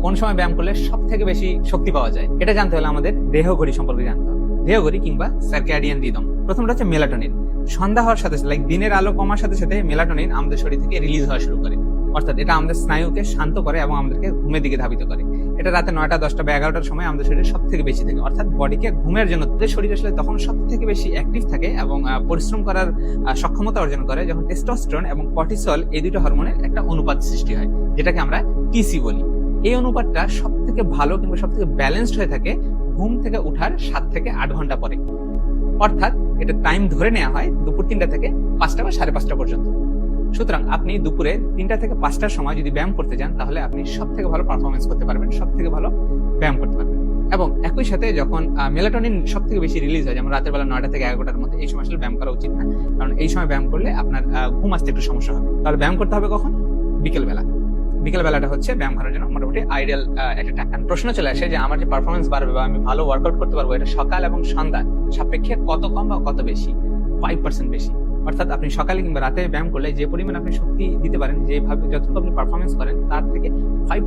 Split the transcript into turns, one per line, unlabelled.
কোন সময় ব্যায়াম করলে সব থেকে বেশি শক্তি পাওয়া যায়, এটা জানতে হলে আমাদের দেহ ঘড়ি সম্পর্কে জানতে হবে। দেহ ঘড়ি কিংবা সার্ক্যাডিয়ান রিদম। প্রথমটা হচ্ছে মেলাটোনিন। সন্ধ্যা হওয়ার সাথে সাথে, দিনের আলো কমার সাথে সাথে মেলাটোনিন আমাদের শরীর থেকে রিলিজ হওয়া শুরু করে। অর্থাৎ এটা আমাদের স্নায়ুকে শান্ত করে এবং আমাদেরকে ঘুমের দিকে ধাবিত করে। এটা রাতে 9টা, 10টা বা 11টার সময় আমাদের শরীরে সব থেকে বেশি থাকে। অর্থাৎ বডিকে ঘুমের জন্য শরীর আসলে তখন সব থেকে বেশি অ্যাক্টিভ থাকে এবং পরিশ্রম করার সক্ষমতা অর্জন করে যখন টেস্টোস্টেরন এবং কর্টিসল এই দুটো হরমোনের একটা অনুপাত সৃষ্টি হয়, যেটাকে আমরা টিসি বলি। এই অনুপাতটা সব থেকে ভালো কিংবা সব থেকে ব্যালেন্সড হয়ে থাকে ঘুম থেকে উঠার 7 থেকে 8 ঘন্টা পরে। অর্থাৎ এটা টাইম ধরে নেওয়া হয় দুপুর 3টা থেকে 5টা বা 5:30 পর্যন্ত। সুতরাং আপনি দুপুরে 3টা থেকে 5টার সময় যদি ব্যায়াম করতে যান, তাহলে আপনি সব থেকে ভালো পারফরমেন্স করতে পারবেন, সব থেকে ভালো ব্যায়াম করতে পারবেন। এবং একই সাথে যখন মেলাটোনিন সব থেকে বেশি রিলিজ হয়, যেমন রাতের বেলা 9টা থেকে 11টার মধ্যে, এই সময় আসলে ব্যায়াম করা উচিত না, কারণ এই সময় ব্যায়াম করলে আপনার ঘুম আসতে একটু সমস্যা হবে। তাহলে ব্যায়াম করতে হবে কখন? বিকেলবেলা। বিকেলবেলাটা হচ্ছে ব্যায়াম করার জন্য মোটামুটি আইডিয়াল একটা টাইম। প্রশ্ন চলে আসে যে আমার যে পারফরমেন্স বাড়বে বা আমি ভালো ওয়ার্কআউট করতে পারবো, এটা সকাল এবং সন্ধ্যা সাপেক্ষে কত কম বা কত বেশি? 5% বেশি। অর্থাৎ আপনি সকালে কিংবা রাতে ব্যায়াম করলে যে পরিমাণ আপনি শক্তি দিতে পারেন, যেভাবে যতটুকু আপনি পারফরমেন্স করেন, তার থেকে 5%